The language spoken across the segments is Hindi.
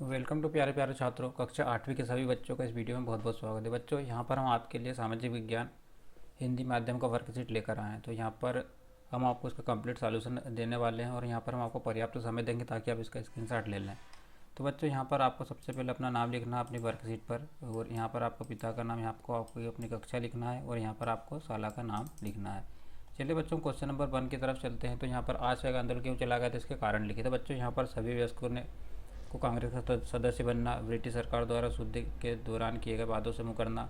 वेलकम टू प्यारे प्यारे छात्रों। कक्षा 8वीं के सभी बच्चों का इस वीडियो में बहुत बहुत स्वागत है। बच्चों, यहाँ पर हम आपके लिए सामाजिक विज्ञान हिंदी माध्यम का वर्कशीट लेकर आए हैं। तो यहाँ पर हम आपको इसका कंप्लीट सॉल्यूशन देने वाले हैं और यहाँ पर हम आपको पर्याप्त समय देंगे ताकि आप इसका स्क्रीनशॉट ले लें। तो बच्चों, यहाँ पर आपको सबसे पहले अपना नाम लिखना है अपनी वर्कशीट पर, और यहाँ पर आपका पिता का नाम, यहाँ आपको अपनी कक्षा लिखना है और यहाँ पर आपको शाला का नाम लिखना है। चलिए बच्चों, क्वेश्चन नंबर 1 की तरफ चलते हैं। तो यहाँ पर असहयोग आंदोलन क्यों चला गया था, इसके कारण लिखे। तो बच्चों, यहाँ पर सभी वयस्कों ने को कांग्रेस का सदस्य बनना, ब्रिटिश सरकार द्वारा शुद्ध के दौरान किए गए वादों से मुकरना।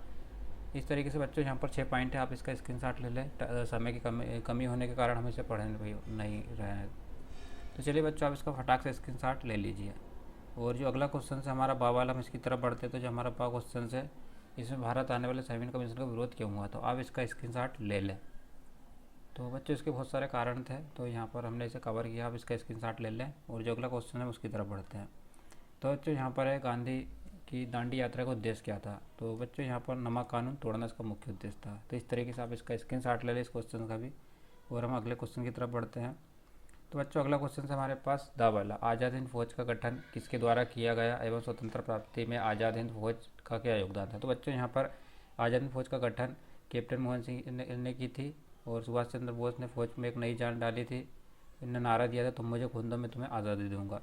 इस तरीके से बच्चों यहाँ पर 6 पॉइंट है, आप इसका स्क्रीनशॉट ले लें। समय की कमी होने के कारण हम इसे पढ़ नहीं रहे हैं। तो चलिए बच्चों, आप इसका फटाक से स्क्रीनशॉट ले लीजिए। और जो अगला क्वेश्चन है हमारा बा वाला, हम इसकी तरफ बढ़ते हैं। तो जो हमारा बा क्वेश्चन है, इसमें भारत आने वाले संविधान कमीशन का विरोध क्यों हुआ, तो आप इसका स्क्रीनशॉट ले लें। तो बच्चों, इसके बहुत सारे कारण थे, तो यहाँ पर हमने इसे कवर किया। आप इसका स्क्रीनशॉट ले लें और जो अगला क्वेश्चन है उसकी तरफ बढ़ते हैं। तो बच्चों, यहाँ पर है गांधी की दांडी यात्रा का उद्देश्य क्या था। तो बच्चों, यहाँ पर नमक कानून तोड़ना इसका मुख्य उद्देश्य था। तो इस तरीके से आप इसका स्क्रीनशॉट ले लें इस क्वेश्चन का भी। और हम अगले क्वेश्चन की तरफ बढ़ते हैं। तो बच्चों, अगला क्वेश्चन है हमारे पास द वाला, आज़ाद हिंद फौज का गठन किसके द्वारा किया गया एवं स्वतंत्र प्राप्ति में आज़ाद हिंद फौज का क्या योगदान था। तो बच्चों, यहाँ पर आज़ाद हिंद फौज का गठन कैप्टन मोहन सिंह ने की थी और सुभाष चंद्र बोस ने फौज में एक नई जान डाली थी। इन्होंने नारा दिया था, तुम मुझे खून दो मैं तुम्हें आज़ादी दूंगा।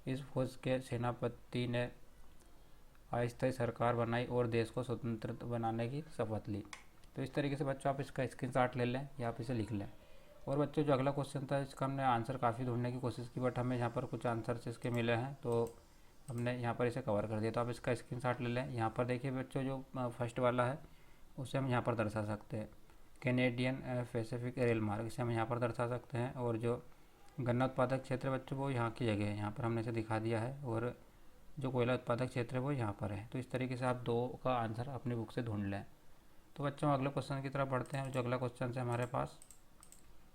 इस फौज के सेनापति ने अस्थायी सरकार बनाई और देश को स्वतंत्र बनाने की शपथ ली। तो इस तरीके से बच्चों, आप इसका स्क्रीनशॉट ले लें या आप इसे लिख लें। और बच्चों, जो अगला क्वेश्चन था इसका हमने आंसर काफ़ी ढूंढने की कोशिश की, बट हमें यहाँ पर कुछ आंसर इसके मिले हैं, तो हमने यहाँ पर इसे कवर कर दिया। तो आप इसका स्क्रीनशॉट ले लें। यहाँ पर देखिए बच्चों, जो फर्स्ट वाला है उसे हम यहाँ पर दर्शा सकते हैं, कैनेडियन पैसिफिक रेल मार्ग, इसे हम यहाँ पर दर्शा सकते हैं। और जो गन्ना उत्पादक क्षेत्र है बच्चों, वो यहाँ की जगह है, यहाँ पर हमने इसे दिखा दिया है। और जो कोयला उत्पादक क्षेत्र है वो यहाँ पर है। तो इस तरीके से आप 2 का आंसर अपनी बुक से ढूंढ लें। तो बच्चों, अगले क्वेश्चन की तरफ बढ़ते हैं। जो अगला क्वेश्चन है हमारे पास,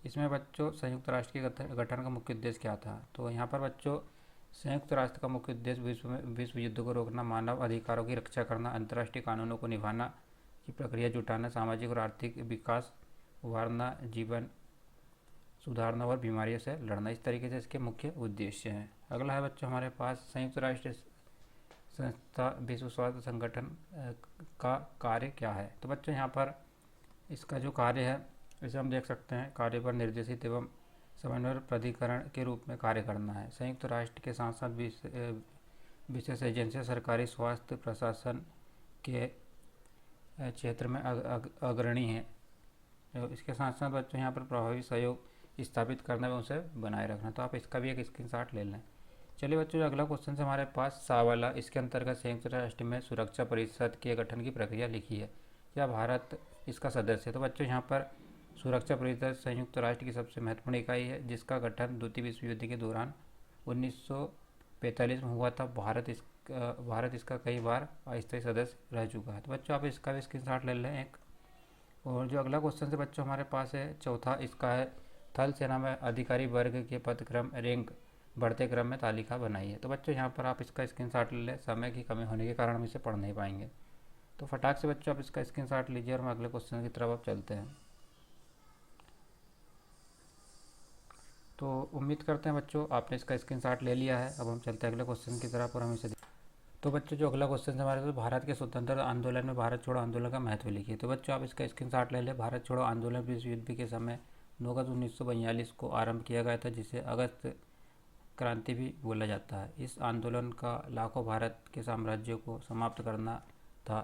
इसमें बच्चों संयुक्त राष्ट्र के गठन का मुख्य उद्देश्य क्या था। तो यहाँ पर बच्चों, संयुक्त राष्ट्र का मुख्य उद्देश्य विश्व युद्ध को रोकना, मानव अधिकारों की रक्षा करना, अंतर्राष्ट्रीय कानूनों को निभाना की प्रक्रिया जुटाना, सामाजिक और आर्थिक विकास उभारना, जीवन सुधारना और बीमारियों से लड़ना। इस तरीके से इसके मुख्य उद्देश्य हैं। अगला है बच्चों हमारे पास, संयुक्त राष्ट्र संस्था विश्व स्वास्थ्य संगठन का कार्य क्या है। तो बच्चों, यहाँ पर इसका जो कार्य है इसे हम देख सकते हैं, कार्य पर निर्देशित एवं समन्वय प्राधिकरण के रूप में कार्य करना है। संयुक्त राष्ट्र के साथ साथ विशेष एजेंसियाँ सरकारी स्वास्थ्य प्रशासन के क्षेत्र में अग्रणी हैं। इसके साथ साथ बच्चों, यहाँ पर प्रभावी सहयोग स्थापित करना एवं उसे बनाए रखना। तो आप इसका भी एक स्क्रीनशॉट ले लें। चलिए बच्चों, अगला क्वेश्चन है हमारे पास सा वाला, इसके अंतर्गत संयुक्त राष्ट्र में सुरक्षा परिषद के गठन की प्रक्रिया लिखी है, क्या भारत इसका सदस्य है। तो बच्चों, यहाँ पर सुरक्षा परिषद संयुक्त राष्ट्र की सबसे महत्वपूर्ण इकाई है जिसका गठन द्वितीय विश्व युद्ध के दौरान 1945 में हुआ था। भारत इसका कई बार अस्थायी सदस्य रह चुका है। तो बच्चों, आप इसका भी स्क्रीनशॉट ले लें एक। और जो अगला क्वेश्चन है बच्चों हमारे पास है चौथा, इसका है थल सेना में अधिकारी वर्ग के पदक्रम रैंक बढ़ते क्रम में तालिका बनाई है। तो बच्चों, यहाँ पर आप इसका स्क्रीनशॉट ले लें, समय की कमी होने के कारण हम इसे पढ़ नहीं पाएंगे। तो फटाक से बच्चों, आप इसका स्क्रीनशॉट लीजिए और हम अगले क्वेश्चन की तरफ आप चलते हैं। तो उम्मीद करते हैं बच्चों आपने इसका स्क्रीनशॉट ले लिया है। अब हम चलते हैं अगले क्वेश्चन की तरफ और हम इसे। तो बच्चों, जो अगला क्वेश्चन है हमारे, तो भारत के स्वतंत्रता आंदोलन में भारत छोड़ो आंदोलन का महत्व लिखिए। तो बच्चों, आप इसका स्क्रीनशॉट ले लें। भारत छोड़ो आंदोलन विश्व युद्ध के समय 9 अगस्त 1942 को आरंभ किया गया था, जिसे अगस्त क्रांति भी बोला जाता है। इस आंदोलन का लाखों भारत के साम्राज्य को समाप्त करना था।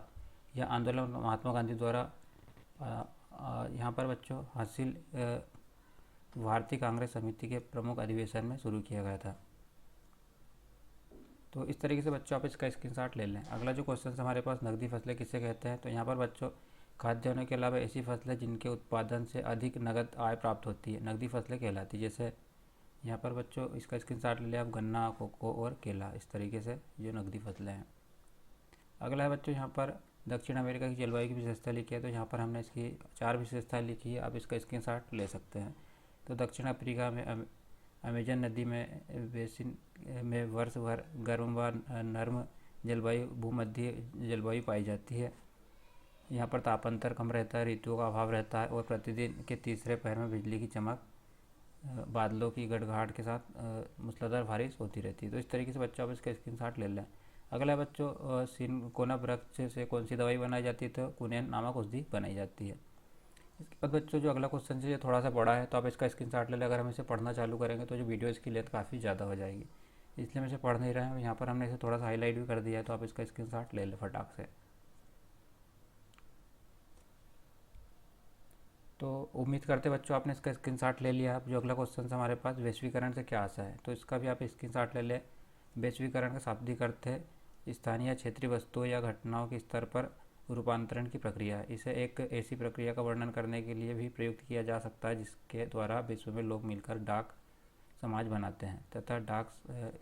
यह आंदोलन महात्मा गांधी द्वारा यहाँ पर बच्चों हासिल भारतीय कांग्रेस समिति के प्रमुख अधिवेशन में शुरू किया गया था। तो इस तरीके से बच्चों, आप इसका स्क्रीनशॉट ले लें। अगला जो क्वेश्चन है हमारे पास, नकदी फसलें किसे कहते हैं। तो यहाँ पर बच्चों, खाद्यान्नों के अलावा ऐसी फसलें जिनके उत्पादन से अधिक नगद आय प्राप्त होती है नकदी फसलें कहलाती है। जैसे यहाँ पर बच्चों, इसका स्क्रीनशॉट ले लें आप, गन्ना, कोको और केला, इस तरीके से जो नकदी फसलें हैं। अगला है बच्चों, यहाँ पर दक्षिण अमेरिका की जलवायु की विशेषता लिखी है। तो यहाँ पर हमने इसकी 4 विशेषताएँ लिखी है, आप इसका स्क्रीनशॉट ले सकते हैं। तो दक्षिण अफ्रीका में अमेजन नदी में बेसिन में वर्ष भर गर्म व नर्म जलवायु भूमध्य जलवायु पाई जाती है। यहाँ पर तापांतर कम रहता है, ऋतुओं का अभाव रहता है और प्रतिदिन के तीसरे पहर में बिजली की चमक बादलों की गड़गड़ाहट के साथ मूसलाधार बारिश होती रहती है। तो इस तरीके से बच्चों आप इसका स्क्रीनशॉट ले लें। अगला बच्चों सिनकोना वृक्ष से कौन सी दवाई बनाई जाती है? तो कुनेन नामक औषधि बनाई जाती है। इसके बाद बच्चों जो अगला क्वेश्चन है ये थोड़ा सा बड़ा है, तो आप इसका स्क्रीनशॉट ले लें। अगर हम इसे पढ़ना चालू करेंगे तो जो वीडियो इसकी लेंथ काफ़ी ज़्यादा हो जाएगी, इसलिए हम इसे पढ़ नहीं रहे हैं। यहाँ पर हमने इसे थोड़ा सा हाईलाइट भी कर दिया है, तो आप इसका स्क्रीनशॉट ले लें फटाक से। तो उम्मीद करते बच्चों आपने इसका स्क्रीनशॉट ले लिया। अब जो अगला क्वेश्चन है हमारे पास, वैश्वीकरण से क्या आशा है? तो इसका भी आप स्क्रीनशॉट ले लें। वैश्वीकरण का शाब्दिक अर्थ है स्थानीय क्षेत्रीय वस्तुओं या घटनाओं के स्तर पर रूपांतरण की प्रक्रिया है। इसे एक ऐसी प्रक्रिया का वर्णन करने के लिए भी प्रयुक्त किया जा सकता है जिसके द्वारा विश्व में लोग मिलकर डाक समाज बनाते हैं तथा डाक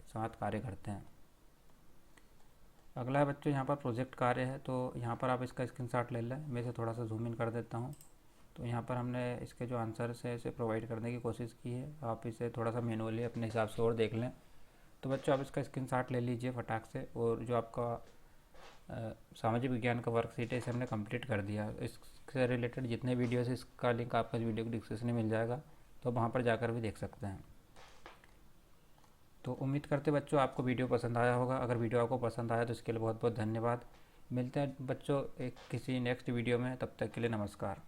साथ कार्य करते हैं। अगला है बच्चों यहाँ पर प्रोजेक्ट कार्य है, तो यहाँ पर आप इसका स्क्रीनशॉट ले लें। मैं इसे थोड़ा सा जूम इन कर देता हूँ। तो यहाँ पर हमने इसके जो आंसर्स है इसे प्रोवाइड करने की कोशिश की है। आप इसे थोड़ा सा मैनुअली अपने हिसाब से और देख लें। तो बच्चों आप इसका स्क्रीनशॉट ले लीजिए फटाक से। और जो आपका सामाजिक विज्ञान का वर्कशीट है इसे हमने कंप्लीट कर दिया। इससे रिलेटेड जितने वीडियोस है इसका लिंक आपको इस वीडियो को डिस्क्रिप्शन में मिल जाएगा, तो वहाँ पर जाकर भी देख सकते हैं। तो उम्मीद करते बच्चों आपको वीडियो पसंद आया होगा। अगर वीडियो आपको पसंद आया तो इसके लिए बहुत बहुत धन्यवाद। मिलते हैं बच्चों एक किसी नेक्स्ट वीडियो में, तब तक के लिए नमस्कार।